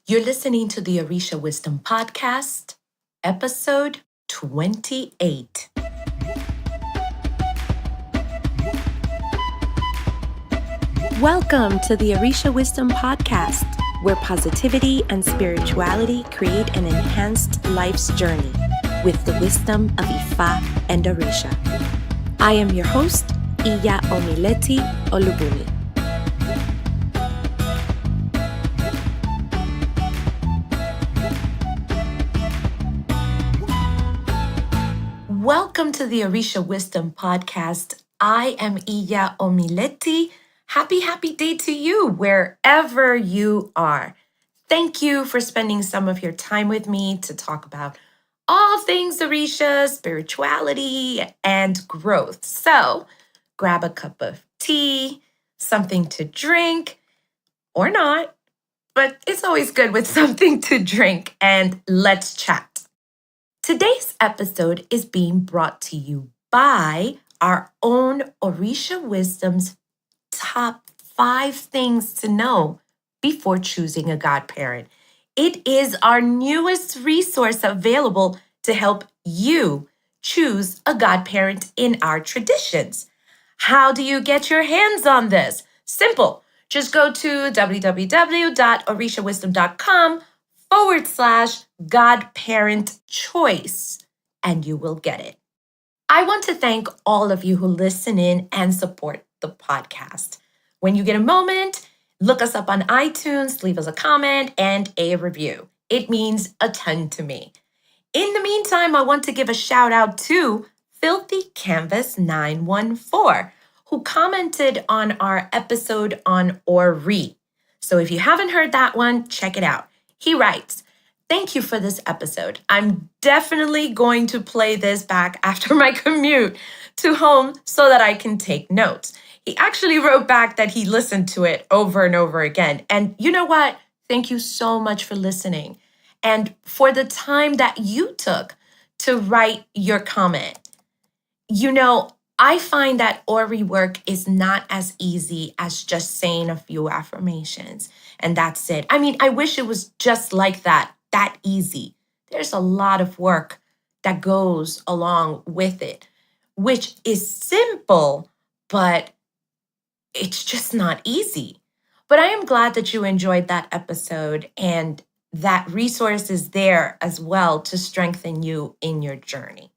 You're listening to the Orisha Wisdom Podcast, episode 28. Welcome to the Orisha Wisdom Podcast, where positivity and spirituality create an enhanced life's journey with the wisdom of Ifa and Orisha. I am your host, Iya Omileti Olubumi. Welcome to the Orisha Wisdom Podcast. I am Iya Omileti. Happy day to you, wherever you are. Thank you for spending some of your time with me to talk about all things Orisha, spirituality, and growth. So grab a cup of tea, something to drink, or not, but it's always good with something to drink, and let's chat. Today's episode is being brought to you by our own Orisha Wisdom's top 5 things to know before choosing a godparent. It is our newest resource available to help you choose a godparent in our traditions. How do you get your hands on this? Simple. Just go to www.orishawisdom.com/godparent choice and you will get it. I want to thank all of you who listen in and support the podcast. When you get a moment, look us up on iTunes, leave us a comment and a review. It means a ton to me. In the meantime, I want to give a shout out to Filthy Canvas 914, who commented on our episode on Ori. So if you haven't heard that one, check it out. He writes, "Thank you for this episode. I'm definitely going to play this back after my commute to home so that I can take notes." He actually wrote back that he listened to it over and over again. And you know what? Thank you so much for listening and for the time that you took to write your comment. You know, I find that Ori work is not as easy as just saying a few affirmations and that's it. I mean, I wish it was just like that easy. There's a lot of work that goes along with it, which is simple, but it's just not easy. But I am glad that you enjoyed that episode and that resource is there as well to strengthen you in your journey.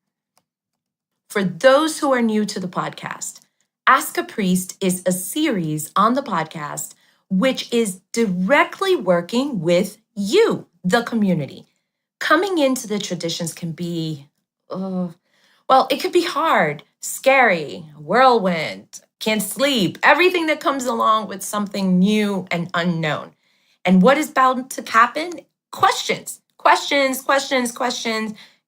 For those who are new to the podcast, Ask a Priest is a series on the podcast which is directly working with you, the community. Coming into the traditions can be, it could be hard, scary, whirlwind, can't sleep, everything that comes along with something new and unknown. And what is bound to happen? Questions,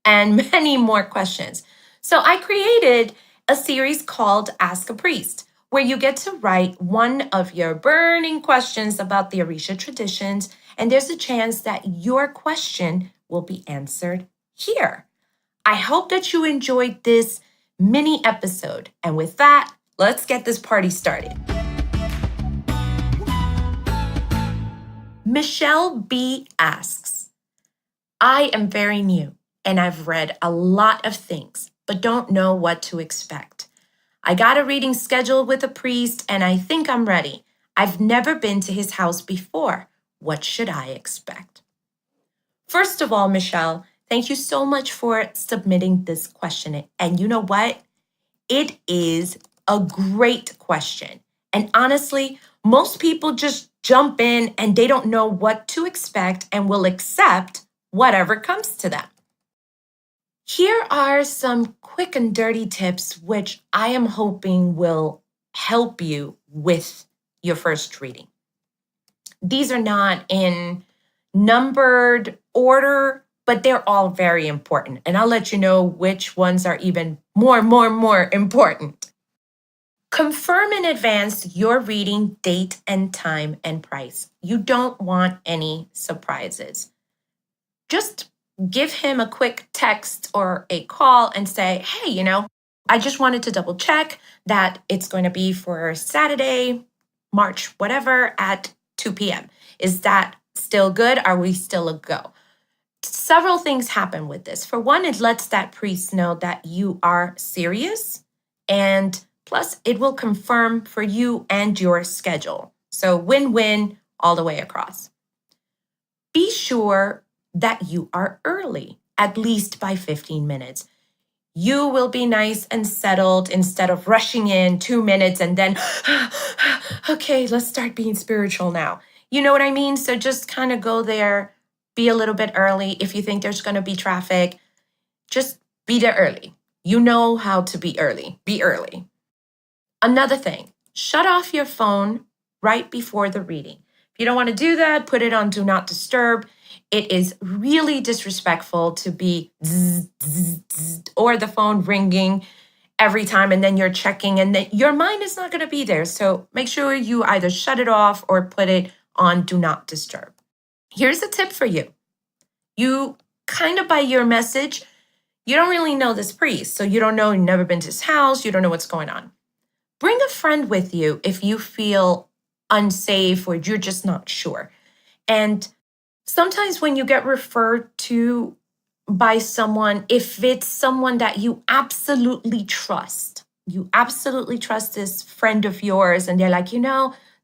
and many more questions. So I created a series called Ask a Priest, where you get to write one of your burning questions about the Orisha traditions, and there's a chance that your question will be answered here. I hope that you enjoyed this mini episode. And with that, let's get this party started. Michelle B. asks, "I am very new and I've read a lot of things, but don't know what to expect. I got a reading scheduled with a priest and I think I'm ready. I've never been to his house before. What should I expect?" First of all, Michelle, thank you so much for submitting this question. And you know what? It is a great question. And honestly, most people just jump in and they don't know what to expect and will accept whatever comes to them. Here are some quick and dirty tips, which I am hoping will help you with your first reading. These are not in numbered order, but they're all very important. And I'll let you know which ones are even more important. Confirm in advance your reading date and time and price. You don't want any surprises. Just give him a quick text or a call and say, "Hey, I just wanted to double check that it's going to be for Saturday, March, whatever, at 2 p.m. Is that Still good? Are we still a go? Several things happen with this. For one, it lets that priest know that you are serious, and plus, it will confirm for you and your schedule. So, win win all the way across. Be sure that you are early, at least by 15 minutes. You will be nice and settled instead of rushing in 2 minutes and then, okay, let's start being spiritual now. You know what I mean? So just kind of go there, be a little bit early. If you think there's going to be traffic, just be there early. You know how to be early. Be early. Another thing, shut off your phone right before the reading. If you don't want to do that, put it on Do Not Disturb. It is really disrespectful to be zzz, zzz, zzz, or the phone ringing every time and then you're checking and then your mind is not going to be there. So make sure you either shut it off or put it on Do Not Disturb. Here's a tip for you. You kind of by your message, you don't really know this priest. So you don't know, you've never been to his house, you don't know what's going on. Bring a friend with you if you feel unsafe or you're just not sure. And sometimes when you get referred to by someone, if it's someone that you absolutely trust this friend of yours, and they're like,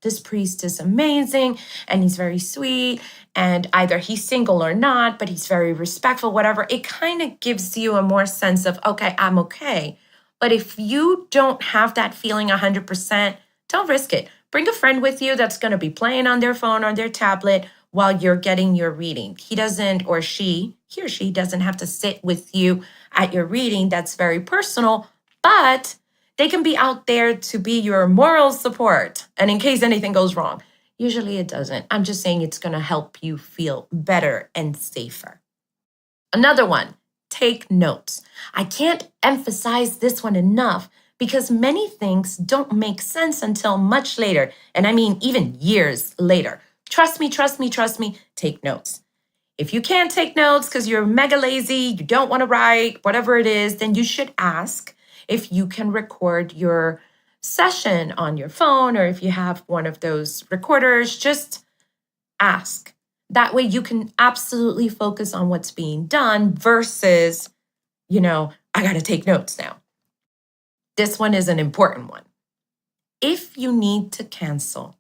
this priest is amazing and he's very sweet, and either he's single or not, but he's very respectful, whatever, it kind of gives you a more sense of, okay, I'm okay. But if you don't have that feeling 100%, don't risk it. Bring a friend with you that's going to be playing on their phone or their tablet while you're getting your reading. He or she doesn't have to sit with you at your reading. That's very personal, but they can be out there to be your moral support. And in case anything goes wrong, usually it doesn't. I'm just saying it's going to help you feel better and safer. Another one, take notes. I can't emphasize this one enough because many things don't make sense until much later. And I mean, even years later. Trust me, take notes. If you can't take notes because you're mega lazy, you don't want to write, whatever it is, then you should ask if you can record your session on your phone, or if you have one of those recorders, just ask. That way you can absolutely focus on what's being done versus, I got to take notes now. This one is an important one. If you need to cancel,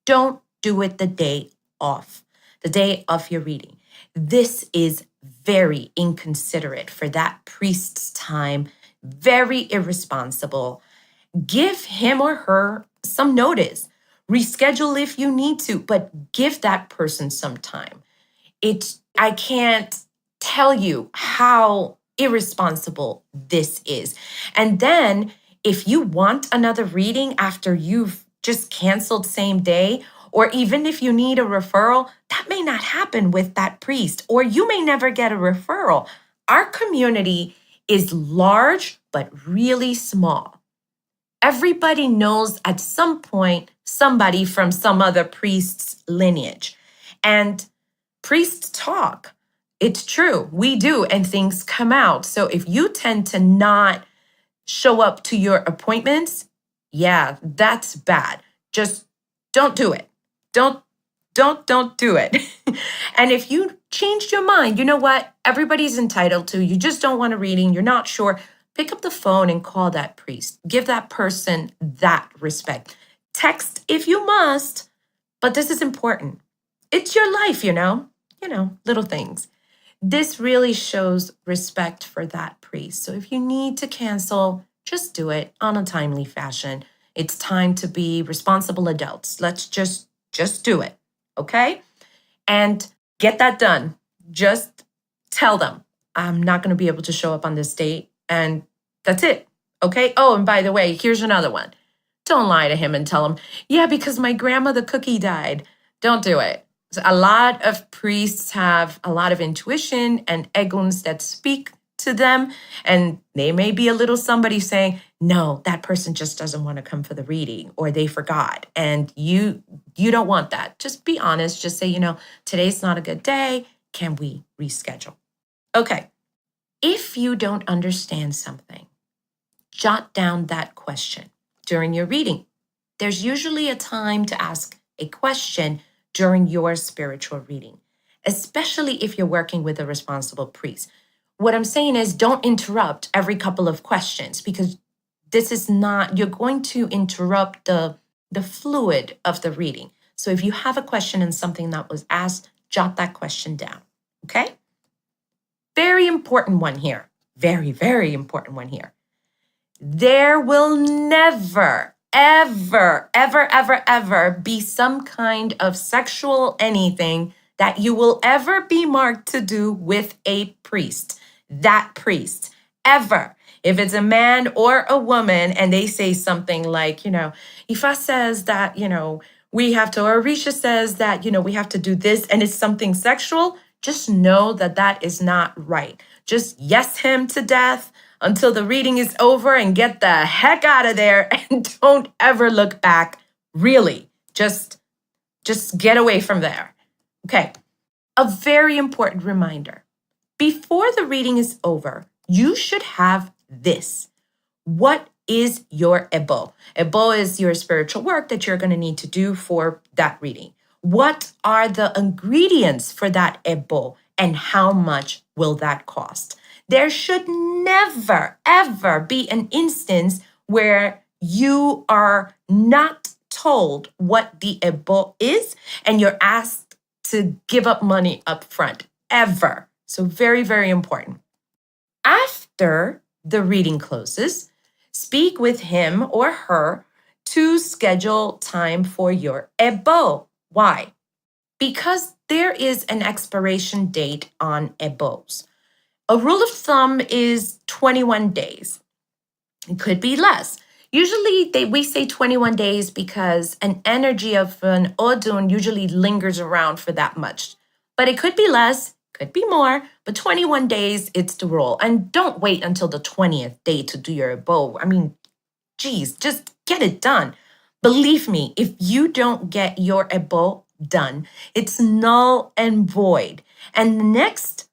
don't do it the day of your reading. This is very inconsiderate for that priest's time, very irresponsible. Give him or her some notice. Reschedule if you need to, but give that person some time. I can't tell you how irresponsible this is. And then if you want another reading after you've just canceled same day, or even if you need a referral, that may not happen with that priest, or you may never get a referral. Our community is large, but really small. Everybody knows at some point somebody from some other priest's lineage. And priests talk. It's true. We do, and things come out. So if you tend to not show up to your appointments, yeah, that's bad. Just don't do it. Don't do it. And if you changed your mind, you know what? Everybody's entitled to. You just don't want a reading. You're not sure. Pick up the phone and call that priest. Give that person that respect. Text if you must, but this is important. It's your life, little things. This really shows respect for that priest. So if you need to cancel, just do it on a timely fashion. It's time to be responsible adults. Let's just do it, okay? And get that done. Just tell them, I'm not going to be able to show up on this date, and that's it, okay? Oh, and by the way, here's another one. Don't lie to him and tell him, yeah, because my grandmother cookie died. Don't do it. A lot of priests have a lot of intuition and eguns that speak to them, and they may be a little somebody saying, no, that person just doesn't want to come for the reading, or they forgot, and you don't want that. Just be honest. Just say, today's not a good day. Can we reschedule? Okay. If you don't understand something, jot down that question during your reading. There's usually a time to ask a question during your spiritual reading, especially if you're working with a responsible priest. What I'm saying is don't interrupt every couple of questions because this is not, you're going to interrupt the fluid of the reading. So if you have a question and something that was asked, jot that question down, okay? Very important one here. Very, very important one here. There will never, ever be some kind of sexual anything that you will ever be marked to do with a priest. That priest, ever. If it's a man or a woman and they say something like, Ifa says that, we have to, or Orisha says that, we have to do this and it's something sexual, just know that that is not right. Just yes him to death until the reading is over and get the heck out of there and don't ever look back. Really, just get away from there. Okay, a very important reminder. Before the reading is over, you should have this. What is your ebo? Ebo is your spiritual work that you're going to need to do for that reading. What are the ingredients for that ebo and how much will that cost? There should never, ever be an instance where you are not told what the ebo is and you're asked to give up money up front, ever. So very, very important. After the reading closes, speak with him or her to schedule time for your ebo. Why? Because there is an expiration date on ebos. A rule of thumb is 21 days. It could be less. Usually we say 21 days because an energy of an odun usually lingers around for that much. But it could be less, could be more, but 21 days, it's the rule. And don't wait until the 20th day to do your ebo. I mean, geez, just get it done. Believe me, if you don't get your ebo done, it's null and void. And the next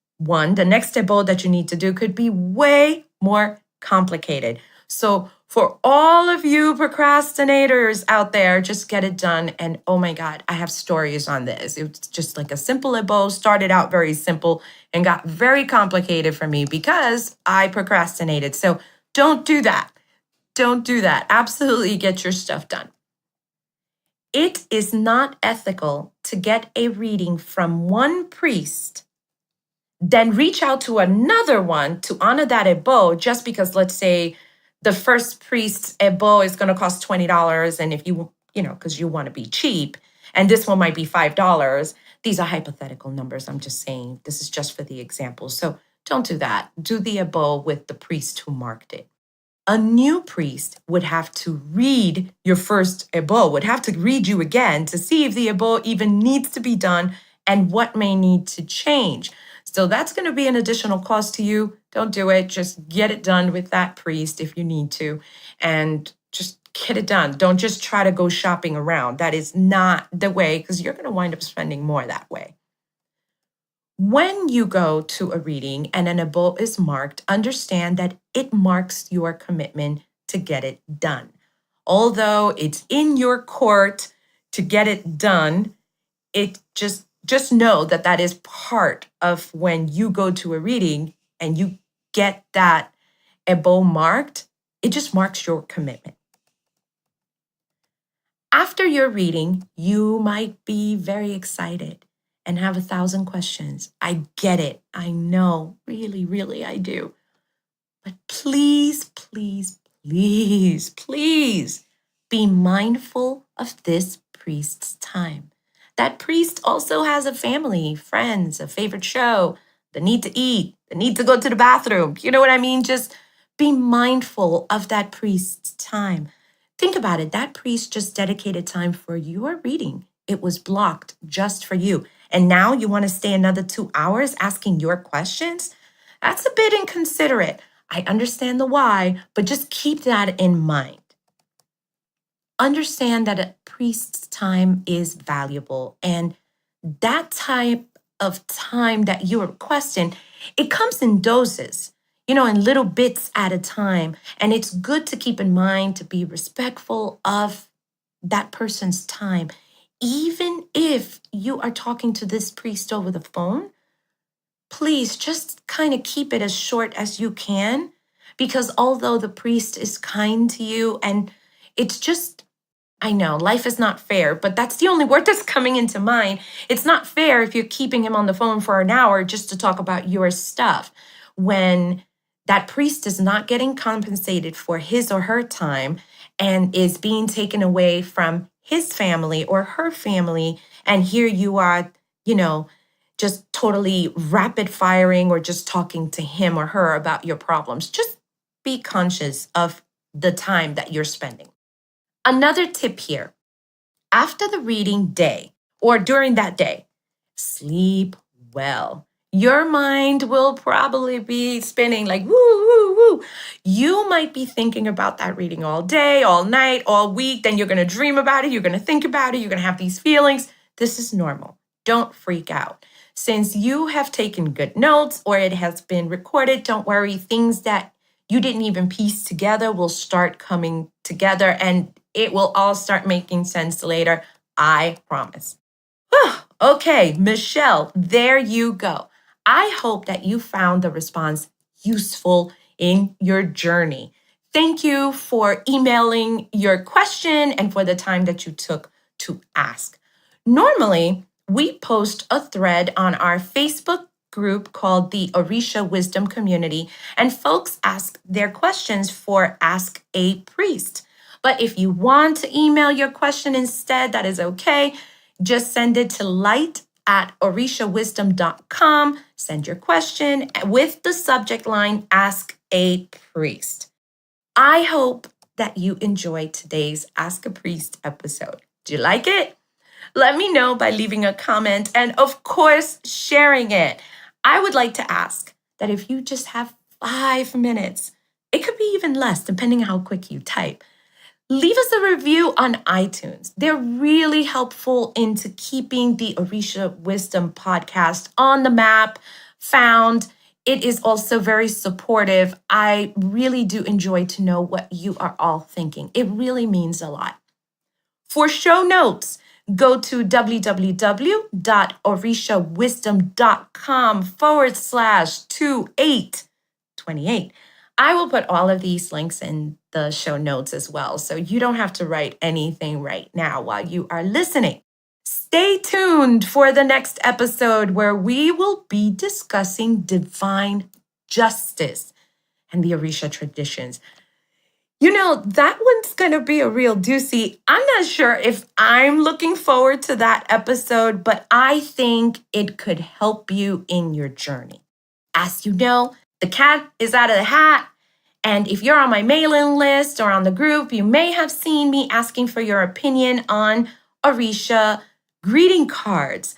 ebo that you need to do could be way more complicated. So for all of you procrastinators out there, just get it done. And oh my God, I have stories on this. It's just like a simple ebo, started out very simple and got very complicated for me because I procrastinated. So don't do that. Don't do that. Absolutely get your stuff done. It is not ethical to get a reading from one priest, then reach out to another one to honor that ebo just because, let's say, the first priest's ebo is going to cost $20. And if because you want to be cheap, and this one might be $5. These are hypothetical numbers. I'm just saying this is just for the example. So don't do that. Do the ebo with the priest who marked it. A new priest would have to read your first ebo, would have to read you again to see if the ebo even needs to be done and what may need to change. So that's going to be an additional cost to you. Don't do it. Just get it done with that priest if you need to, and just get it done. Don't just try to go shopping around. That is not the way, because you're going to wind up spending more that way. When you go to a reading and an ebo is marked, understand that it marks your commitment to get it done. Although it's in your court to get it done, it just know that that is part of when you go to a reading and you get that ebo marked, it just marks your commitment. After your reading, you might be very excited and have 1,000 questions. I get it. I know. Really, really, I do. But please, please, please, please be mindful of this priest's time. That priest also has a family, friends, a favorite show, the need to eat, the need to go to the bathroom. You know what I mean? Just be mindful of that priest's time. Think about it. That priest just dedicated time for your reading. It was blocked just for you. And now you want to stay another 2 hours asking your questions? That's a bit inconsiderate. I understand the why, but just keep that in mind. Understand that a priest's time is valuable, and that type of time that you're requesting, it comes in doses, in little bits at a time. And it's good to keep in mind to be respectful of that person's time. even if you are talking to this priest over the phone, please just kind of keep it as short as you can, because although the priest is kind to you, and it's just, I know life is not fair, but that's the only word that's coming into mind. It's not fair if you're keeping him on the phone for an hour just to talk about your stuff when that priest is not getting compensated for his or her time and is being taken away from his family or her family. And here you are, you know, just totally rapid firing or just talking to him or her about your problems. Just be conscious of the time that you're spending. Another tip here, after the reading day or during that day, sleep well. Your mind will probably be spinning like, woo, woo, woo. You might be thinking about that reading all day, all night, all week. Then you're going to dream about it. You're going to think about it. You're going to have these feelings. This is normal. Don't freak out. Since you have taken good notes or it has been recorded, don't worry. Things that you didn't even piece together will start coming together and it will all start making sense later. I promise. Okay, Michelle, there you go. I hope that you found the response useful in your journey. Thank you for emailing your question and for the time that you took to ask. Normally, we post a thread on our Facebook group called the Orisha Wisdom Community, and folks ask their questions for Ask a Priest. But if you want to email your question instead, that is okay. Just send it to light@orishawisdom.com. Send your question with the subject line, Ask a Priest. I hope that you enjoyed today's Ask a Priest episode. Do you like it? Let me know by leaving a comment and, of course, sharing it. I would like to ask that if you just have 5 minutes, it could be even less depending on how quick you type, leave us a review on iTunes. They're really helpful into keeping the Orisha Wisdom podcast on the map, found. It is also very supportive. I really do enjoy to know what you are all thinking. It really means a lot. For show notes, go to www.orishawisdom.com/2828. I will put all of these links in the show notes as well, so you don't have to write anything right now while you are listening. Stay tuned for the next episode where we will be discussing divine justice and the Orisha traditions. You know, that one's going to be a real doozy. I'm not sure if I'm looking forward to that episode, but I think it could help you in your journey. As you know, the cat is out of the hat. And if you're on my mailing list or on the group, you may have seen me asking for your opinion on Orisha greeting cards.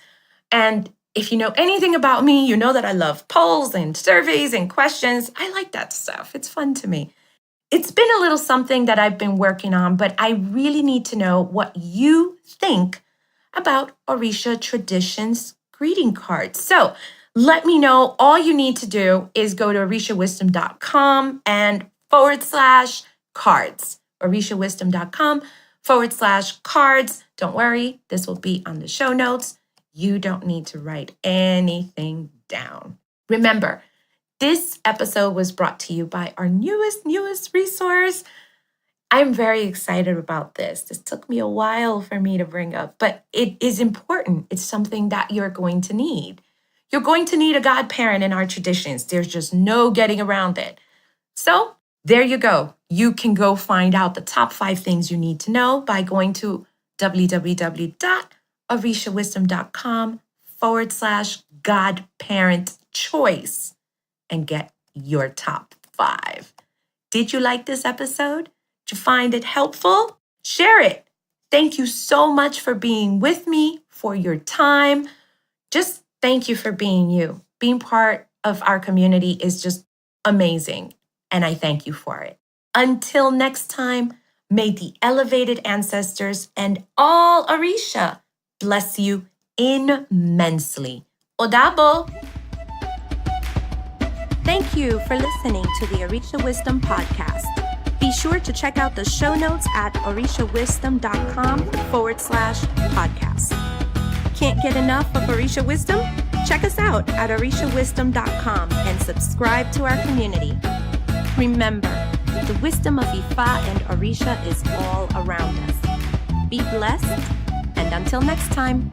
And if you know anything about me, you know that I love polls and surveys and questions. I like that stuff. It's fun to me. It's been a little something that I've been working on, but I really need to know what you think about Orisha traditions greeting cards. So let me know. All you need to do is go to orishawisdom.com and /cards. orishawisdom.com/cards. Don't worry, this will be on the show notes. You don't need to write anything down. Remember, this episode was brought to you by our newest resource. I'm very excited about this. This took me a while for me to bring up, but it is important. It's something that you're going to need. You're going to need a godparent in our traditions. There's just no getting around it. So there you go. You can go find out the top 5 things you need to know by going to www.orishawisdom.com/godparent choice and get your top 5. Did you like this episode? Did you find it helpful? Share it. Thank you so much for being with me, for your time. Just thank you for being you. Being part of our community is just amazing, and I thank you for it. Until next time, may the elevated ancestors and all Orisha bless you immensely. Odabo! Thank you for listening to the Orisha Wisdom Podcast. Be sure to check out the show notes at orishawisdom.com/podcast. Can't get enough of Orisha Wisdom? Check us out at orishawisdom.com and subscribe to our community. Remember, the wisdom of Ifa and Orisha is all around us. Be blessed, and until next time.